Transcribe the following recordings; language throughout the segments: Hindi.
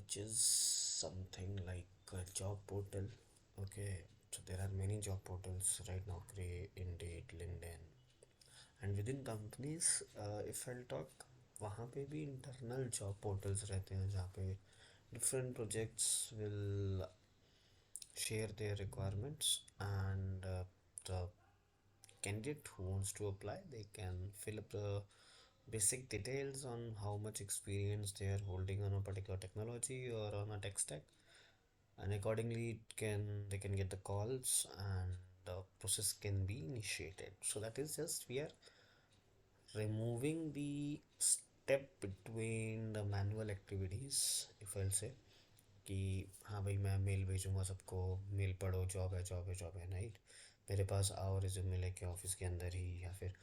which is something like a job portal. Okay, so there are many job portals right now, Naukri, Indeed, LinkedIn, and within companies, if I'll talk, वहाँ पे भी internal job portals रहते हैं जहाँ पे different projects will share their requirements and the candidate who wants to apply they can fill up the basic details on how much experience they are holding on a particular technology or on a tech stack, and accordingly they can get the calls and the process can be initiated. So that is just we are removing the step between the manual activities, if I'll say कि हाँ भाई मैं मेल भेजूँगा सबको, मेल पढ़ो, जॉब है राइट, मेरे पास आओ रिज्यूमे लेके ऑफिस के अंदर ही, या फिर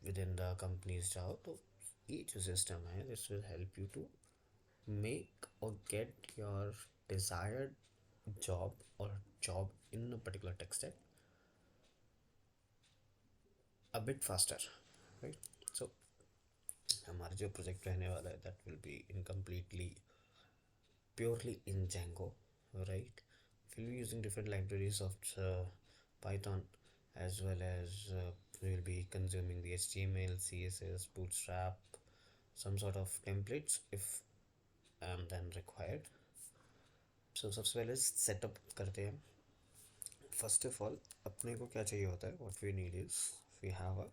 विद इन द कंपनीज जाओ। तो ये जो सिस्टम है this will help you to make और गेट योर डिज़ायर्ड जॉब और job in a particular tech stack a bit faster, right. So हमारा जो प्रोजेक्ट रहने वाला है that will be in completely purely in Django, right? We'll be using different libraries of Python, as well as we'll be consuming the HTML, CSS, Bootstrap, some sort of templates if then required. So सबसे पहले सेटअप करते हैं। फर्स्ट ऑफ ऑल अपने को क्या चाहिए होता है, what we need is we have a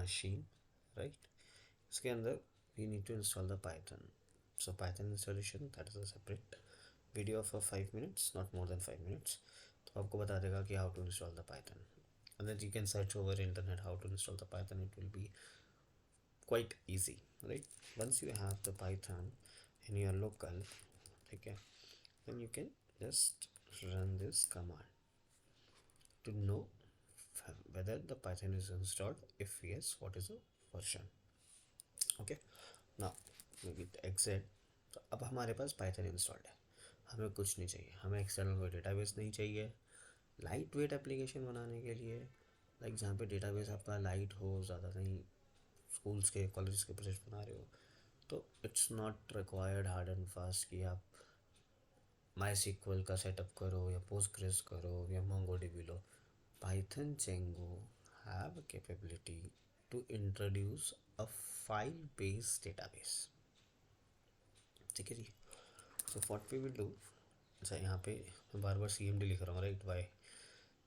machine, right. इसके अंदर we need to install the Python. So Python installation, that is a separate video for 5 minutes, not more than 5 minutes. तो आपको बता देगा कि how to install the Python, and then you can search over internet how to install the Python. It will be quite easy, right? Once you have the Python in your local, okay, then you can just run this command to know whether the Python is installed. If yes, what is the version? Okay ना, विद एग्जिट। तो अब हमारे पास पाइथन इंस्टॉल्ड है, हमें कुछ नहीं चाहिए, हमें एक्सटर्नल कोई डेटाबेस नहीं चाहिए। लाइट वेट एप्लीकेशन बनाने के लिए, लाइक जहाँ पे डेटाबेस आपका लाइट हो, ज़्यादा नहीं, स्कूल्स के कॉलेज के प्रोजेक्ट बना रहे हो, तो it's not required hard and fast कि आप माई सीक्वल का सेटअप करो या पोस्टग्रेस करो या मोंगोडीबी लो। Python Django have capability to introduce a file based database, ठीक है जी। So what we will do, अच्छा यहाँ पे मैं बार बार CMD लिख रहा हूँ, राइट। वाई,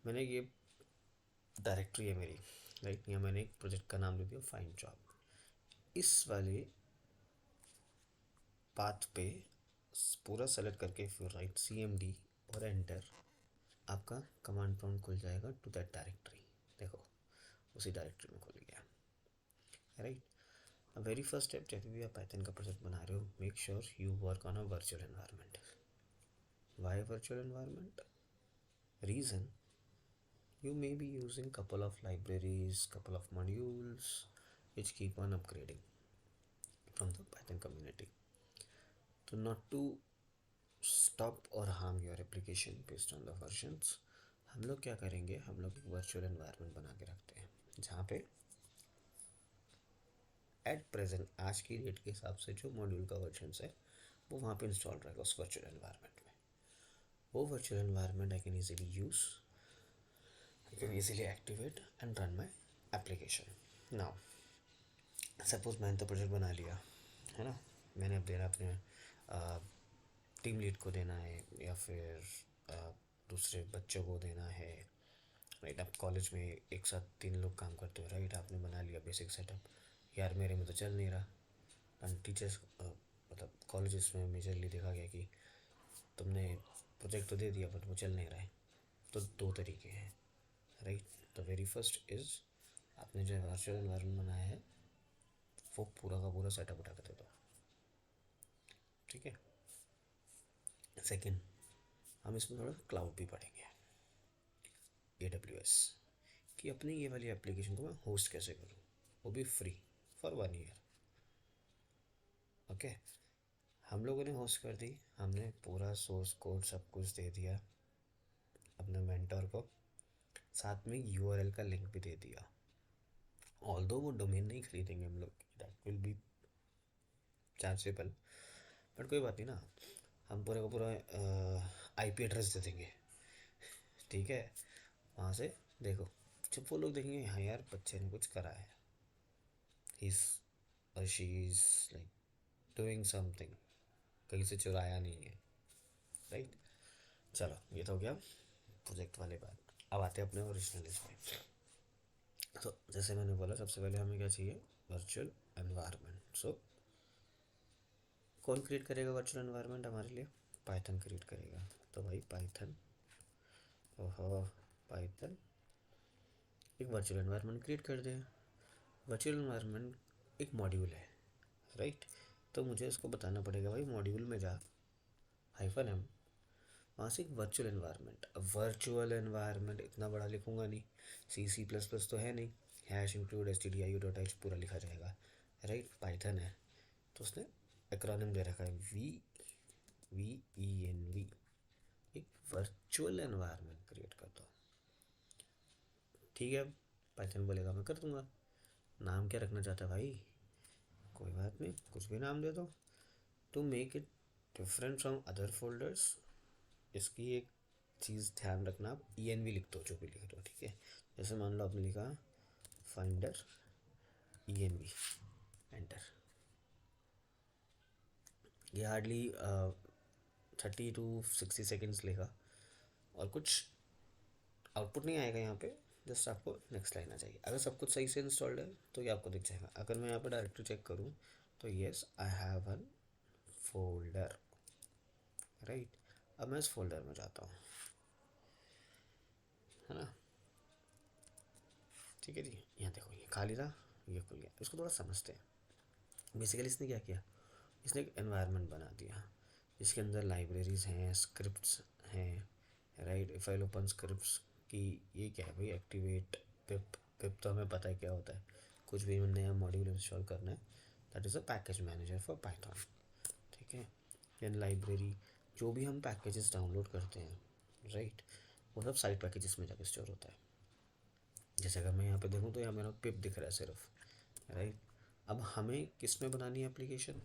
मैंने ये डायरेक्टरी है मेरी, राइट, या मैंने एक प्रोजेक्ट का नाम दे दिया फाइंड जॉब। इस वाले पाथ पे पूरा सेलेक्ट करके फिर राइट CMD और एंटर, आपका कमांड प्रॉम्प्ट खुल जाएगा टू दैट डायरेक्टरी। देखो उसी डायरेक्टरी में खुल गया, राइट। वेरी फर्स्ट स्टेप, जब भी आप पाइथन का प्रोजेक्ट बना रहे हो, make sure you work on a virtual environment. Why virtual environment? Reason, you may be using couple of libraries, couple of modules which keep on upgrading from the Python community. So not to stop or harm your application based on the versions, हम लोग क्या करेंगे, हम लोग एक वर्चुअल एनवायरनमेंट बना के रखते हैं जहाँ पे एट प्रेजेंट आज की डेट के हिसाब से जो मॉड्यूल का वर्जन है वो वहाँ पे इंस्टॉल रहेगा उस वर्चुअल एनवायरनमेंट में। वो virtual environment I can easily use, I can easily activate and run my application. Now, suppose मैंने तो प्रोजेक्ट बना लिया है ना, मैंने अब देना अपने टीम लीड को देना है या फिर दूसरे बच्चों को देना है, राइट। आप कॉलेज में एक साथ 3 लोग काम करते हो, राइट। आपने बना लिया बेसिक सेटअप, यार मेरे में तो चल नहीं रहा, एंड टीचर्स मतलब कॉलेजेस में मेजरली देखा गया कि तुमने प्रोजेक्ट तो दे दिया बट वो चल नहीं रहा है। तो 2 तरीके हैं, right. The very first is आपने जो वर्चुअल एनवायरनमेंट बनाया है वो पूरा का पूरा सेटअप उठा कर दे दो, ठीक है। सेकंड, हम इसमें थोड़ा क्लाउड भी पढ़ेंगे, AWS, कि अपनी ये वाली एप्लीकेशन को मैं होस्ट कैसे करूँ, वो भी फ्री फॉर 1 ईयर। ओके, हम लोगों ने होस्ट कर दी, हमने पूरा सोर्स कोड सब कुछ दे दिया अपने मेंटर को, साथ में URL का लिंक भी दे दिया। ऑल्दो वो डोमेन नहीं खरीदेंगे हम लोग, that will be chargeable, but कोई बात नहीं ना, हम पूरे का पूरा आईपी एड्रेस दे देंगे, ठीक है। वहाँ से देखो, जब वो लोग देखेंगे हाँ यार बच्चे ने कुछ करा है, he's or she is like doing something, कहीं से चुराया नहीं है, राइट। चलो ये तो हो गया प्रोजेक्ट वाले बात। अब आते हैं अपने ओरिजिनल इसमें। तो जैसे मैंने बोला सबसे पहले हमें क्या चाहिए, वर्चुअल एनवायरनमेंट। सो कौन क्रिएट करेगा वर्चुअल एनवायरनमेंट हमारे लिए, पाइथन क्रिएट करेगा। तो भाई पाइथन, ओहो पाइथन एक वर्चुअल एनवायरनमेंट क्रिएट कर दे। वर्चुअल एनवायरनमेंट एक मॉड्यूल है, राइट। तो मुझे उसको बताना पड़ेगा भाई मॉड्यूल में जा, हाइफन एम, वहाँ से एक वर्चुअल एनवायरनमेंट। अब वर्चुअल एनवायरनमेंट इतना बड़ा लिखूंगा नहीं, C++ तो है नहीं, हैश इंक्लूड stdio.h पूरा लिखा जाएगा, राइट। पाइथन है तो उसने एक्रोनिम दे रखा है VENV, एक वर्चुअल एनवायरनमेंट क्रिएट कर दो, ठीक है। पाइथन बोलेगा मैं कर दूंगा। नाम क्या रखना चाहता है भाई, कोई बात नहीं कुछ भी नाम दे दो। To make it different from other folders, इसकी एक चीज़ ध्यान रखना, आप ENV लिख दो जो भी लिख दो, ठीक है। जैसे मान लो आपने लिखा फाइंडर ENV, एंटर। ये हार्डली 30 to 60 सेकेंड्स लेगा और कुछ आउटपुट नहीं आएगा यहाँ पे, जस्ट आपको नेक्स्ट लाइन आ जाएगी। अगर सब कुछ सही से इंस्टॉल्ड है तो ये आपको दिख जाएगा। अगर मैं यहाँ पर डायरेक्टली चेक करूँ तो yes I have one folder, right. अब मैं इस फोल्डर में जाता हूँ, है ना, ठीक है जी। यहाँ देखो ये खाली था, ये खुल गया। इसको थोड़ा समझते हैं। बेसिकली इसने क्या किया, इसने एक एनवायरनमेंट बना दिया जिसके अंदर लाइब्रेरीज हैं, स्क्रिप्ट्स हैं, राइट। फाइल ओपन स्क्रिप्ट्स की ये क्या है भाई, एक्टिवेट पिप। पिप तो हमें पता है क्या होता है, कुछ भी नया मॉड्यूल इंस्टॉल करना है, that is a package manager for Python, ठीक है। देन लाइब्रेरी, जो भी हम पैकेजेस डाउनलोड करते हैं, राइट, वो सब साइड पैकेजेस में जाकर स्टोर होता है। जैसे अगर मैं यहाँ पे देखूँ तो यहाँ मेरा पिप दिख रहा है सिर्फ, राइट। अब हमें किस में बनानी है एप्लीकेशन,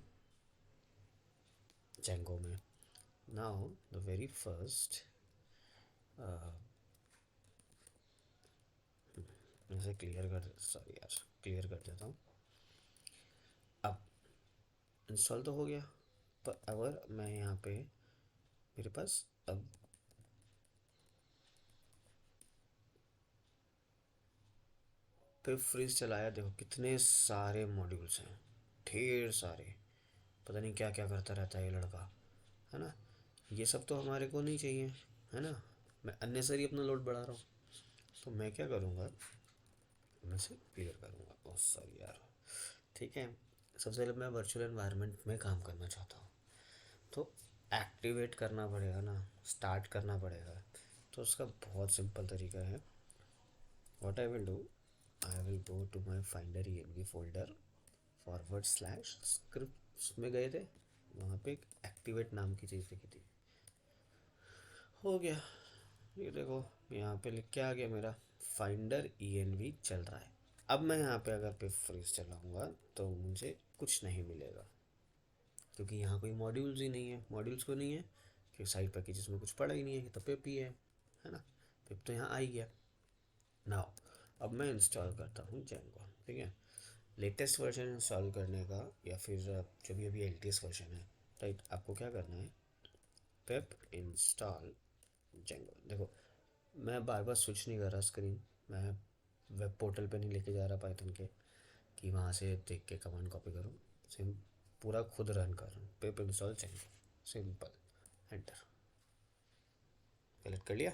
जेंगो में। नाउ द वेरी फर्स्ट, इसे क्लियर कर, सॉरी यार क्लियर कर देता हूँ। अब इंस्टॉल तो हो गया, पर अगर मैं यहाँ पे, मेरे पास अब पिप फ्रीज चलाया, देखो कितने सारे मॉड्यूल्स हैं, ढेर सारे, पता नहीं क्या क्या करता रहता है ये लड़का, है ना। ये सब तो हमारे को नहीं चाहिए, है ना। मैं अननेसरी अपना लोड बढ़ा रहा हूँ। तो मैं क्या करूँगा, मैं से क्लियर करूँगा, बहुत सॉरी यार, ठीक है। सबसे पहले मैं वर्चुअल एनवायरनमेंट में काम करना चाहता हूँ, तो एक्टिवेट करना पड़ेगा ना, स्टार्ट करना पड़ेगा। तो उसका बहुत सिंपल तरीका है, what I will do, I will go to my finder ENV folder, /scripts में गए थे, वहाँ पे एक एक्टिवेट नाम की चीज़ दिखी थी, हो गया। ये देखो यहाँ पे लिख के आ गया मेरा फाइंडर ENV चल रहा है। अब मैं यहाँ पे अगर पे फ्रीज चलाऊँगा तो मुझे कुछ नहीं मिलेगा, क्योंकि यहाँ कोई मॉड्यूल्स ही नहीं है। मॉड्यूल्स को नहीं है क्योंकि साइड पैकेजेस में कुछ पड़ा ही नहीं है, तो पिप ही है ना। पिप तो यहाँ आ ही गया। नाउ अब मैं इंस्टॉल करता हूँ जेंगो, ठीक है। लेटेस्ट वर्जन इंस्टॉल करने का, या फिर जो भी अभी LTS वर्जन है, राइट, आपको क्या करना है, पिप इंस्टॉल जेंगो। देखो मैं बार बार स्विच नहीं कर रहा स्क्रीन, मैं वेब पोर्टल पे नहीं लेके जा रहा पाइथन के कि वहाँ से देख के कमांड कॉपी करूँ, सिम पूरा खुद रन कर रहा हूँ। पिप install Django, simple, enter. Collect कर लिया,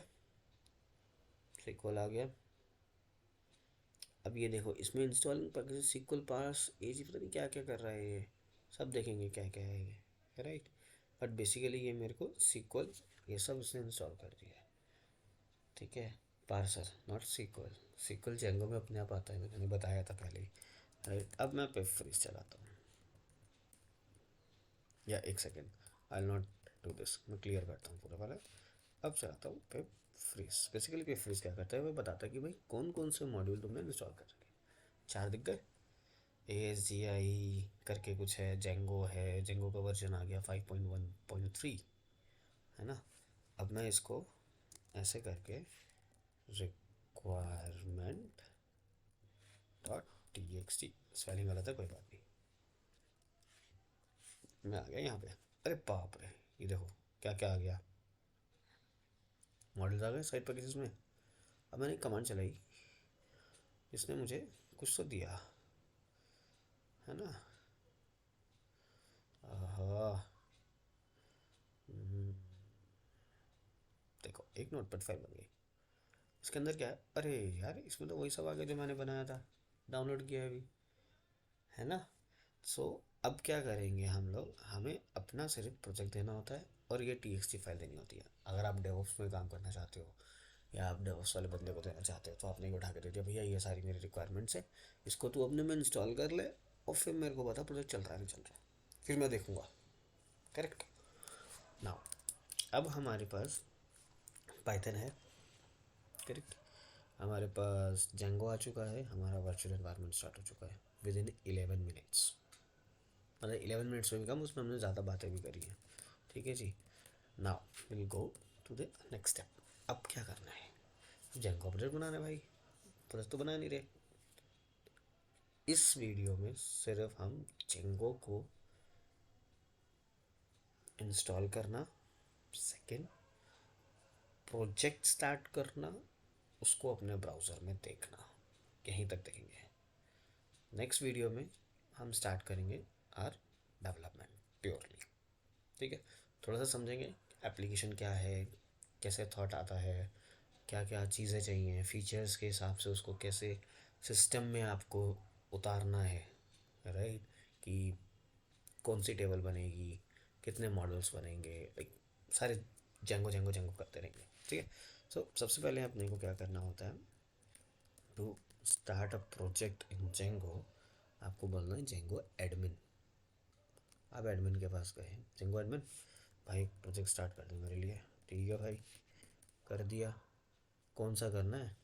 सिक्वल आ गया। अब ये देखो इसमें इंस्टॉलिंग पैकेज सिक्वल पास एजी, पता नहीं क्या क्या कर रहा है ये, सब देखेंगे क्या क्या है ये, राइट। बट बेसिकली ये मेरे को सिक्वल ये सब उसने इंस्टॉल कर दिया है, ठीक है। Parser not sequel, sequel Django में अपने आप आता है, मैंने बताया था पहले ही, राइट। अब मैं पिप फ्रीज चलाता हूँ, या एक second, I not do this, मैं क्लियर करता हूँ पूरा वाला। अब चलाता हूँ पिप फ्रीज। बेसिकली पिप फ्रीज क्या करता है, वो बताता है कि भाई कौन कौन से मॉड्यूल तुमने इंस्टॉल कर रखे, 4 दिख गए, ASGI करके कुछ है, जेंगो है, जेंगो का वर्जन आ गया 5.1.3, है ना। अब मैं इसको ऐसे करके रिक्वायरमेंट डॉट txt, स्पेलिंग गलत है कोई बात नहीं, मैं आ गया यहाँ पे। अरे बाप रे, ये देखो क्या क्या आ गया, मॉडल्स आ गए साइड पैकेजेस में। अब मैंने एक कमांड चलाई, इसने मुझे कुछ तो दिया, है ना। आहा, हम्म, देखो एक नोटपैड फाइल बन गई। इसके अंदर क्या है, अरे यार इसमें तो वही सब आ गया जो मैंने बनाया था, डाउनलोड किया है अभी, है ना। सो अब क्या करेंगे हम लोग, हमें अपना सिर्फ प्रोजेक्ट देना होता है और ये txt फाइल देनी होती है। अगर आप डेवऑप्स में काम करना चाहते हो या आप डेवऑप्स वाले बंदे को देना चाहते हो तो आपने ये उठा के दे दिया, भैया ये सारी मेरी रिक्वायरमेंट्स है, इसको तू अपने में इंस्टॉल कर ले और फिर मेरे को बता प्रोजेक्ट चल रहा है नहीं चल रहा, फिर मैं देखूँगा। करेक्ट। नाउ अब हमारे पास पाइथन है, करेक्ट। हमारे पास जेंगो आ चुका है, हमारा वर्चुअल एनवायरनमेंट स्टार्ट हो चुका है विद इन 11 मिनट्स, मतलब 11 मिनट्स में भी कम, उसमें हमने ज़्यादा बातें भी करी हैं। ठीक है जी। Now will go to the next step. अब क्या करना है, जेंगो प्रोजेक्ट बनाना है भाई, प्रोजेक्ट तो बना नहीं रहे। इस वीडियो में सिर्फ हम जेंगो को इंस्टॉल करना, सेकेंड प्रोजेक्ट स्टार्ट करना, उसको अपने ब्राउज़र में देखना, यहीं तक देखेंगे। नेक्स्ट वीडियो में हम स्टार्ट करेंगे आर डेवलपमेंट प्योरली, ठीक है। थोड़ा सा समझेंगे एप्लीकेशन क्या है, कैसे थॉट आता है, क्या क्या चीज़ें चाहिए, फीचर्स के हिसाब से उसको कैसे सिस्टम में आपको उतारना है, राइट। कि कौन सी टेबल बनेगी, कितने मॉडल्स बनेंगे, लाइक सारे जेंगो जेंगो जेंगो करते रहेंगे, ठीक है। सो सबसे पहले अपने को क्या करना होता है, to start a project in Django, आपको बोलना है जेंगो एडमिन। आप एडमिन के पास गए, जेंगो एडमिन भाई प्रोजेक्ट स्टार्ट कर दो मेरे लिए, ठीक है भाई, कर दिया। कौन सा करना है,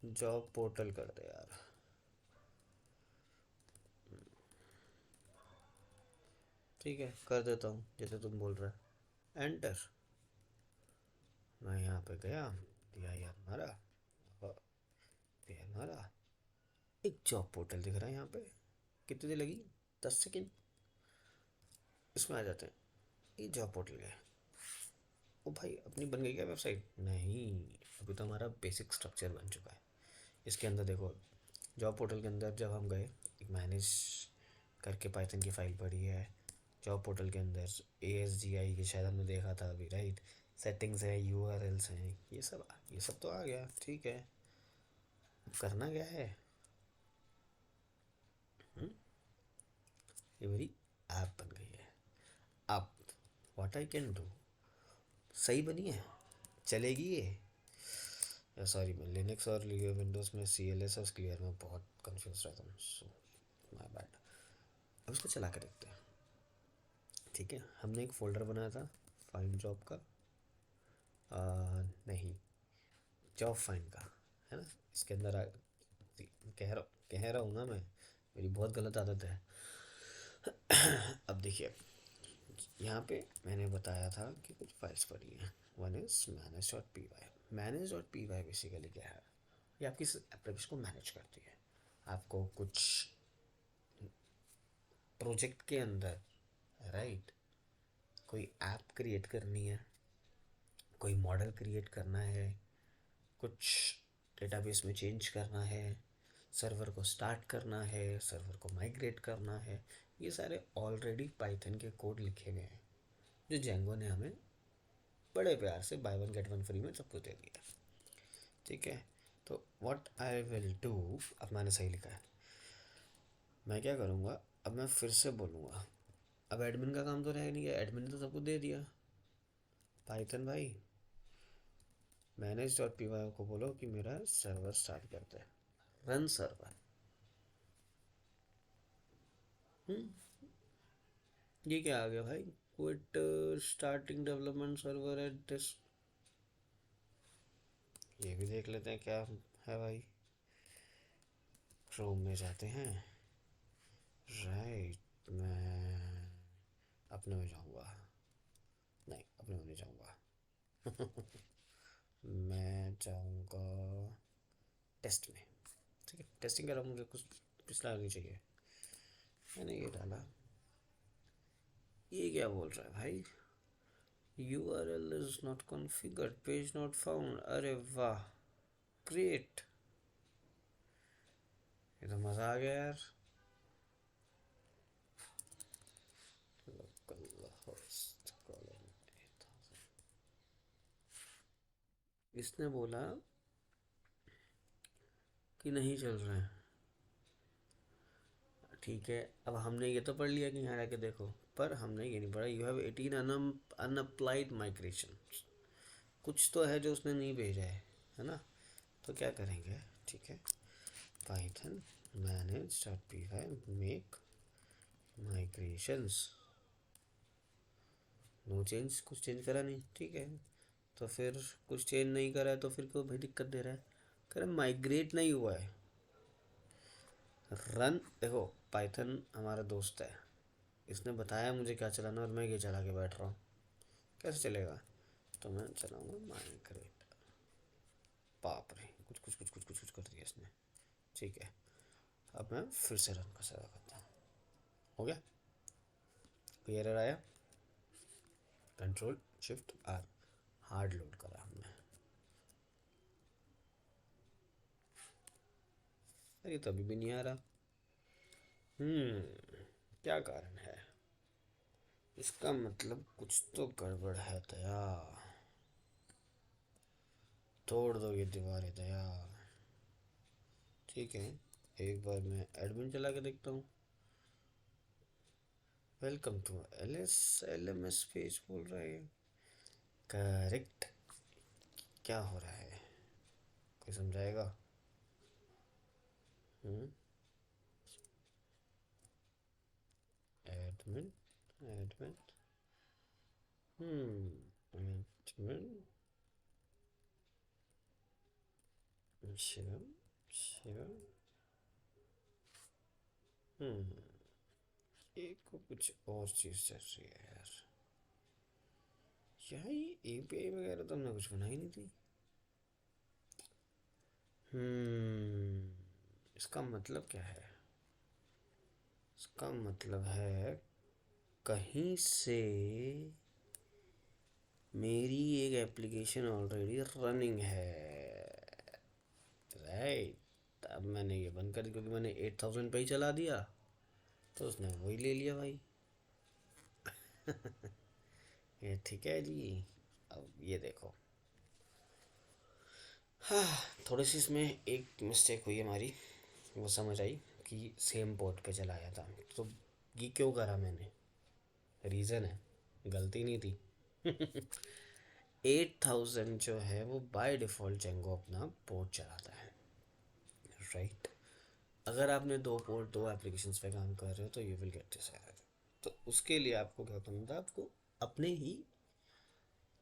जॉब पोर्टल कर दे यार, ठीक है कर देता हूँ जैसे तुम बोल रहे हो। एंटर, मैं यहाँ पे गया, दिया यार मारा, और दिया मारा, एक जॉब पोर्टल दिख रहा है यहाँ पे। कितनी देर लगी, 10 सेकेंड। इसमें आ जाते हैं, ये जॉब पोर्टल है। ओ भाई अपनी बन गई क्या वेबसाइट, नहीं, अभी तो हमारा बेसिक स्ट्रक्चर बन चुका है। इसके अंदर देखो, जॉब पोर्टल के अंदर जब हम गए, एक मैनेज करके पाइथन की फाइल पड़ी है। जॉब पोर्टल के अंदर ASGI की शायद हमने देखा था अभी, राइट। सेटिंग्स है, URLs हैं, ये सब तो आ गया, ठीक है। करना क्या है, हुँ? ये मेरी ऐप बन गई है। अब व्हाट आई कैन डू, सही बनी है, चलेगी ये, या सॉरी मैं लिनक्स और विंडोज़ में CLSS क्लियर में बहुत कंफ्यूज रहता हूँ, सो माय बैड। अब इसको चला के देखते हैं, ठीक है। हमने एक फ़ोल्डर बनाया था फाइंड जॉब का, नहीं, जॉब फाइंड का, है ना। इसके अंदर कह रहा हूँ ना मैं, मेरी बहुत गलत आदत है। अब देखिए, यहाँ पे मैंने बताया था कि कुछ फाइल्स पड़ी हैं, one is manage.py। manage.py basically क्या है, ये आपकी एप्लीकेशन को मैनेज करती है। आपको कुछ प्रोजेक्ट के अंदर, राइट, कोई ऐप क्रिएट करनी है, कोई मॉडल क्रिएट करना है, कुछ डेटाबेस में चेंज करना है, सर्वर को स्टार्ट करना है, सर्वर को माइग्रेट करना है, ये सारे ऑलरेडी पाइथन के कोड लिखे हुए हैं जो जेंगो ने हमें बड़े प्यार से by one get one free में सब कुछ दे दिया, ठीक है। तो व्हाट आई विल डू, अब मैंने सही लिखा है, मैं क्या करूँगा, अब मैं फिर से बोलूँगा। अब एडमिन का काम तो रह नहीं गया, एडमिन ने तो सब कुछ दे दिया। पाइथन भाई manage.py को बोलो कि मेरा सर्वर स्टार्ट करता है, रन सर्वर। ये क्या आ गया भाई, quit starting development server at this, ये भी देख लेते हैं क्या है भाई। क्रोम में जाते हैं। राइट, मैं अपने में जाऊंगा, नहीं अपने में नहीं जाऊंगा। मैं जाऊंगा टेस्ट में। ठीक है, टेस्टिंग करा, मुझे कुछ पिछला नहीं चाहिए। मैंने ये डाला, ये क्या बोल रहा है भाई, URL is not configured, page not found. अरे वाह, ग्रेट, ये तो मज़ा आ गया यार। लोकल होस्ट कॉलम, इसने बोला कि नहीं चल रहा है। ठीक है, अब हमने ये तो पढ़ लिया कि यहाँ आके देखो, पर हमने ये नहीं पढ़ा यू हैव 18 अनअप्लाइड माइग्रेशन। कुछ तो है जो उसने नहीं भेजा है ना। तो क्या करेंगे, ठीक है, Python manage dot P Y make migrations, no change, कुछ चेंज करा नहीं, ठीक है। तो फिर कुछ चेंज नहीं करा है तो फिर क्यों भाई दिक्कत दे रहा है, कह रहा माइग्रेट नहीं हुआ है। रन, देखो पाइथन हमारा दोस्त है, इसने बताया मुझे क्या चलाना और मैं ये चला के बैठ रहा हूँ, कैसे चलेगा। तो मैं चलाऊँगा माइग्रेट, बाप रे, कुछ कुछ कुछ कुछ कुछ कुछ कर दिया इसने। ठीक है, अब मैं फिर से रन का सेवा करता हूँ। हो गया, कोई एरर आया, Ctrl+Shift+R, हार्ड लोड करा हमने। अरे तो अभी भी नहीं आ रहा। क्या कारण है, इसका मतलब कुछ तो गड़बड़ है दया, तोड़ दो ये दीवारें दया। ठीक है, एक बार मैं एडमिन चला के देखता हूँ। वेलकम टू LMS पेज बोल रहा है, करेक्ट। क्या हो रहा है, कोई समझाएगा। Hmm admin, admin, admin, Shivam, Shivam, एक को कुछ और चीज़ चल रही है यार। क्या ये API वगैरह तो हमने कुछ बनाई नहीं थी। इसका मतलब क्या है, इसका मतलब है कहीं से मेरी एक एप्लीकेशन ऑलरेडी रनिंग है। राइट, अब मैंने ये बंद कर दिया क्योंकि मैंने 8000 पे ही चला दिया, तो उसने वही ले लिया भाई। ये ठीक है जी। अब ये देखो, हाँ, थोड़ी सी इसमें एक मिस्टेक हुई हमारी, वो समझ आई कि सेम पोर्ट पे चलाया था। तो ये क्यों करा मैंने, रीज़न है, गलती नहीं थी। 8000 जो है वो बाय डिफ़ॉल्ट जेंगो अपना पोर्ट चलाता है। राइट, अगर आपने दो पोर्ट दो एप्लीकेशंस पे काम कर रहे हो तो you will get this error. तो उसके लिए आपको क्या करना था, आपको अपने ही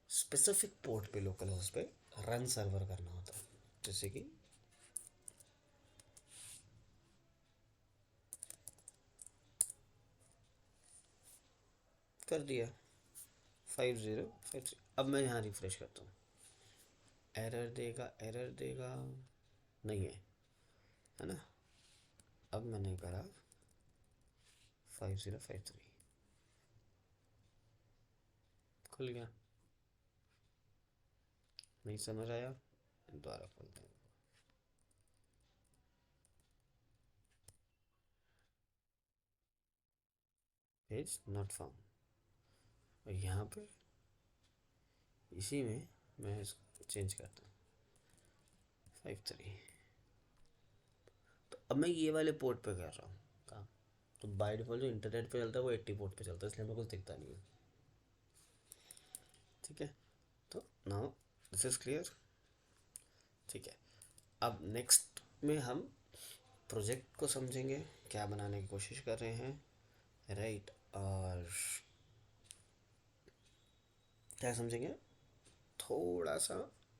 स्पेसिफिक पोर्ट पे लोकल होस्ट पे रन सर्वर करना होता है। जैसे कि कर दिया 5053। अब मैं यहाँ रिफ्रेश करता हूँ, एरर देगा, एरर देगा, नहीं है ना। अब मैंने करा 5053, खुल गया। नहीं समझ आया, दोबारा खोलते हैं। पेज नॉट फाउंड, और यहाँ पे इसी में मैं इसको चेंज करता हूँ 53। तो अब मैं ये वाले पोर्ट पे कर रहा हूँ काम। तो बाय डिफॉल्ट जो इंटरनेट पे चलता है वो 80 पोर्ट पे चलता है, इसलिए हमें कुछ दिखता नहीं है। ठीक है, तो नाउ दिस इज़ क्लियर। ठीक है, अब नेक्स्ट में हम प्रोजेक्ट को समझेंगे, क्या बनाने की कोशिश कर रहे हैं। राइट, और क्या समझेंगे, थोड़ा सा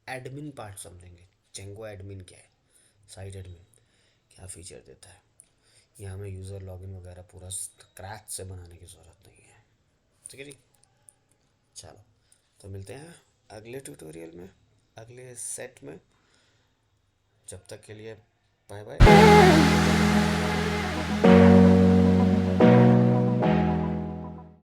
एडमिन पार्ट समझेंगे, जेंगो एडमिन क्या है, साइट एडमिन। क्या फ़ीचर देता है। यहाँ हमें यूज़र लॉगिन वगैरह पूरा क्रैच से बनाने की ज़रूरत नहीं है। ठीक है जी, चलो तो मिलते हैं अगले ट्यूटोरियल में, अगले सेट में। जब तक के लिए बाय बाय।